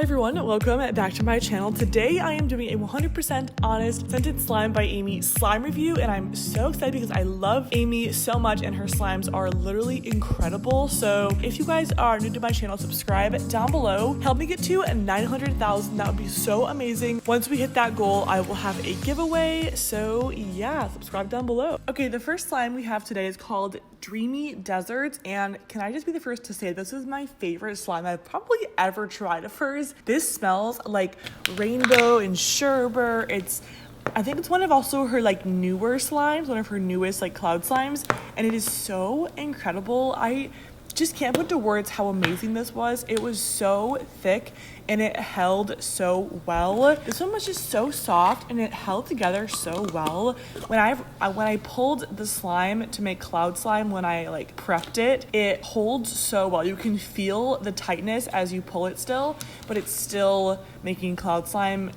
everyone, welcome back to my channel. Today I am doing a 100% honest Scented Slime by Amy slime review, and I'm so excited because I love Amy so much and her slimes are literally incredible. So if you guys are new to my channel, subscribe down below. Help me get to 900,000. That would be so amazing. Once we hit that goal, I will have a giveaway. So yeah, subscribe down below. Okay, the first slime we have today is called Dreamy Desert, and can I just be the first to say this is my favorite slime I've probably ever tried of hers. This smells like rainbow and sherbet. I think it's one of also her like newer slimes, one of her newest like cloud slimes, and it is so incredible. I just can't put to words how amazing this was. It was so thick and it held so well. This one was just so soft and it held together so well. When I pulled the slime to make cloud slime, when I like prepped it, it holds so well. You can feel the tightness as you pull it still, but it's still making cloud slime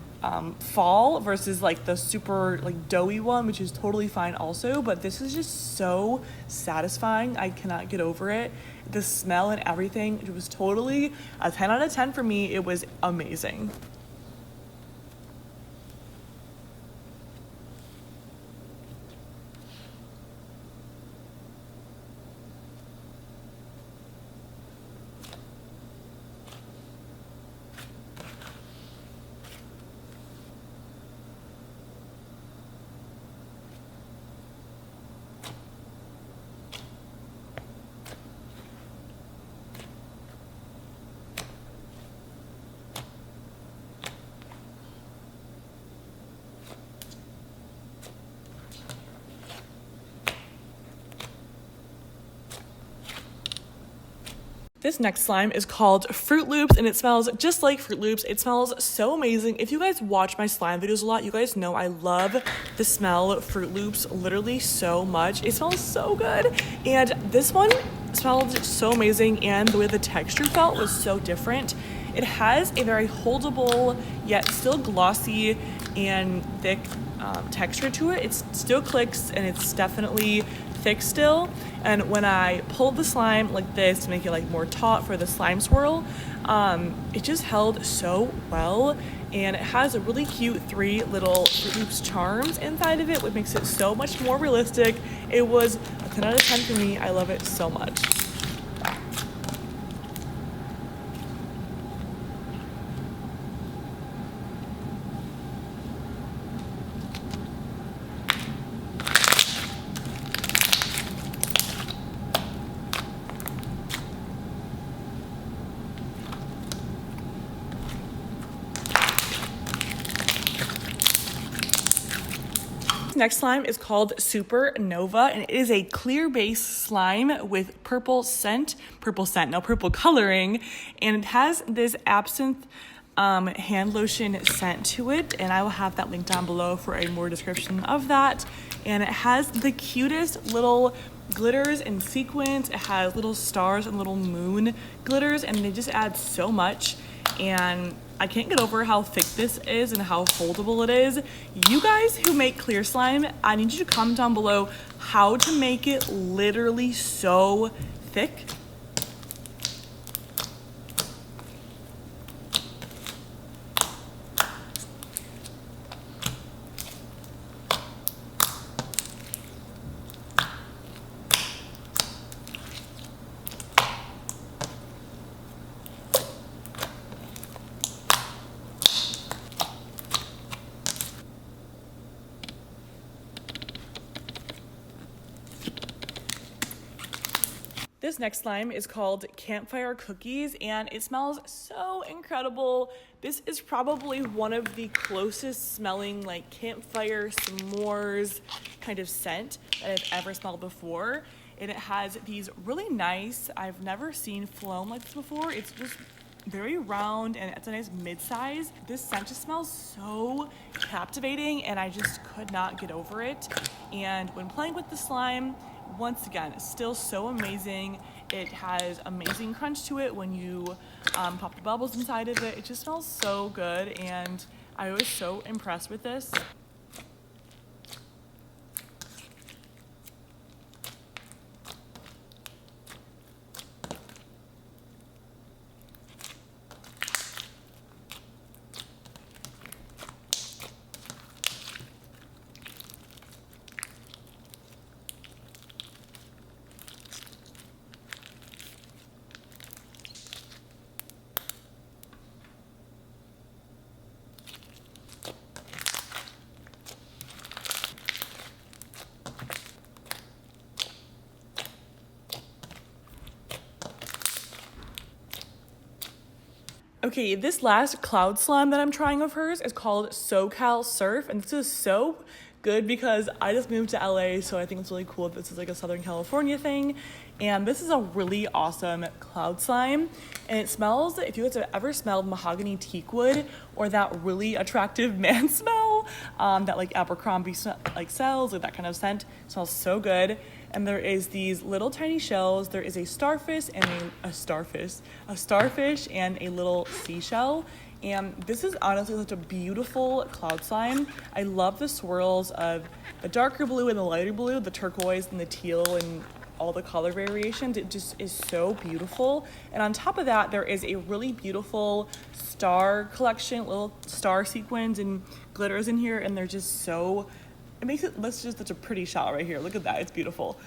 fall versus like the super like doughy one, which is totally fine also. But this is just so satisfying. I cannot get over it. The smell and everything, it was totally a 10 out of 10 for me. It was amazing. This next slime is called Froot Loops, and it smells just like Froot Loops. It smells so amazing. If you guys watch my slime videos a lot, you guys know I love the smell of Froot Loops literally so much. It smells so good, and this one smelled so amazing, and the way the texture felt was so different. It has a very holdable yet still glossy and thick texture to it. It still clicks and it's definitely thick still, and when I pulled the slime like this to make it like more taut for the slime swirl, it just held so well, and it has a really cute 3 little Froot Loops charms inside of it, which makes it so much more realistic. It was a 10 out of 10 for me. I love it so much. Next slime is called Supernova, and it is a clear base slime with purple coloring, and it has this absinthe hand lotion scent to it, and I will have that link down below for a more description of that. And it has the cutest little glitters and sequins. It has little stars and little moon glitters, and they just add so much, and I can't get over how thick this is and how foldable it is. You guys who make clear slime, I need you to comment down below how to make it literally so thick. This next slime is called Campfire Cookies, and it smells so incredible. This is probably one of the closest smelling like campfire s'mores kind of scent that I've ever smelled before. And it has these really nice, I've never seen flown like this before. It's just very round and it's a nice mid-size. This scent just smells so captivating and I just could not get over it. And when playing with the slime, once again, it's still so amazing. It has amazing crunch to it when you pop the bubbles inside of it. It just smells so good, and I was so impressed with this. Okay, this last cloud slime that I'm trying of hers is called Socal Surf, and this is so good because I just moved to LA, so I think it's really cool that this is like a Southern California thing. And this is a really awesome cloud slime, and it smells, if you guys have ever smelled mahogany teak wood or that really attractive man smell that like Abercrombie sells, like that kind of scent, it smells so good. And there is these little tiny shells. There is a starfish and a starfish and a little seashell. And this is honestly such a beautiful cloud slime. I love the swirls of the darker blue and the lighter blue, the turquoise and the teal and all the color variations. It just is so beautiful. And on top of that, there is a really beautiful star collection, little star sequins and glitters in here, and they're just so, it makes it, that's just such a pretty shot right here. Look at that, it's beautiful.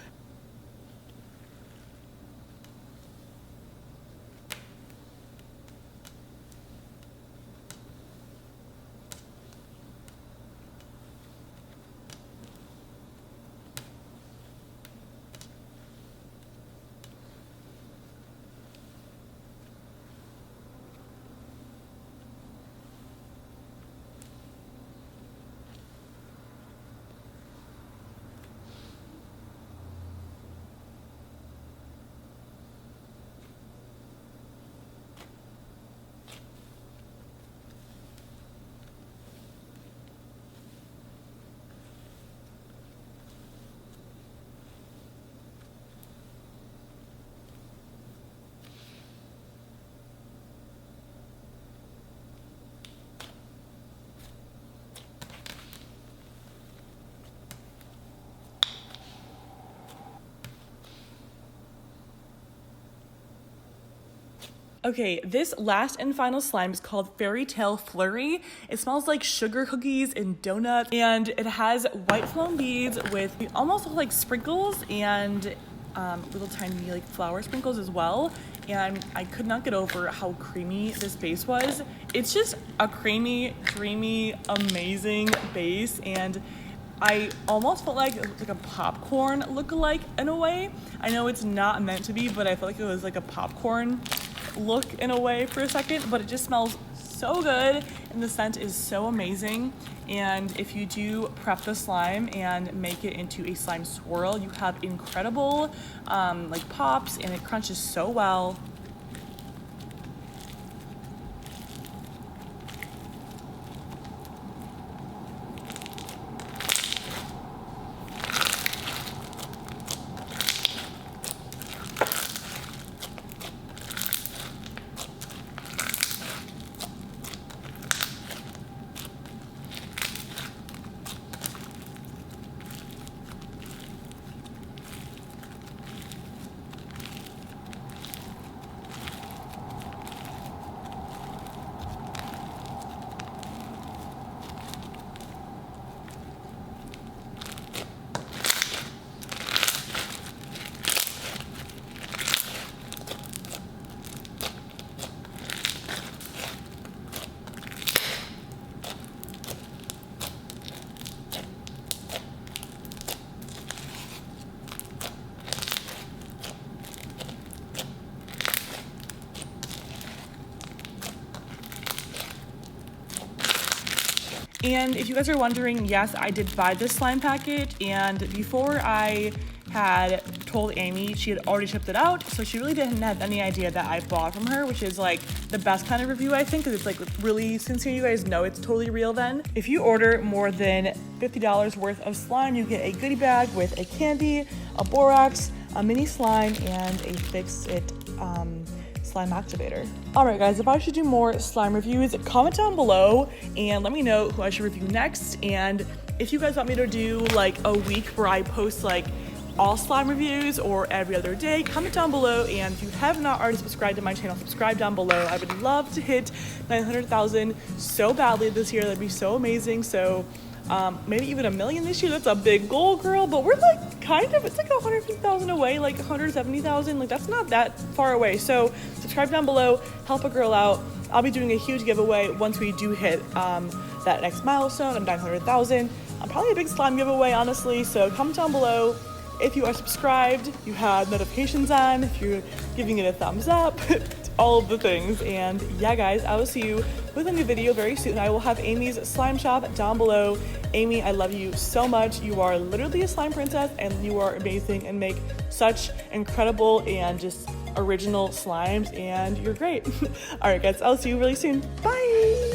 Okay, this last and final slime is called Fairytale Flurry. It smells like sugar cookies and donuts, and it has white foam beads with almost like sprinkles and little tiny like flower sprinkles as well. And I could not get over how creamy this base was. It's just a creamy, dreamy, amazing base, and I almost felt like it was like a popcorn lookalike in a way. I know it's not meant to be, but I felt like it was like a popcorn look in a way for a second, but it just smells so good and the scent is so amazing. And if you do prep the slime and make it into a slime swirl, you have incredible like pops, and it crunches so well. And if you guys are wondering, yes, I did buy this slime packet, and before I had told Amy, she had already shipped it out, so she really didn't have any idea that I bought from her, which is like the best kind of review, I think, because it's like really sincere. You guys know it's totally real then. If you order more than $50 worth of slime, you get a goodie bag with a candy, a borax, a mini slime, and a Fix-It slime activator. All right, guys, if I should do more slime reviews, comment down below and let me know who I should review next. And if you guys want me to do like a week where I post like all slime reviews or every other day, comment down below. And if you have not already subscribed to my channel, subscribe down below. I would love to hit 900,000 so badly this year. That'd be so amazing. So maybe even 1 million this year. That's a big goal, girl, but we're like kind of, it's like 150,000 away, like 170,000, like that's not that far away. So subscribe down below, help a girl out. I'll be doing a huge giveaway once we do hit that next milestone of 900,000. Probably a big slime giveaway, honestly. So comment down below if you are subscribed, you have notifications on, if you're giving it a thumbs up, all of the things. And yeah, guys, I will see you with a new video very soon. I will have Amy's slime shop down below. Amy, I love you so much. You are literally a slime princess, and you are amazing and make such incredible and just original slimes, and you're great. All right, guys, I'll see you really soon. Bye.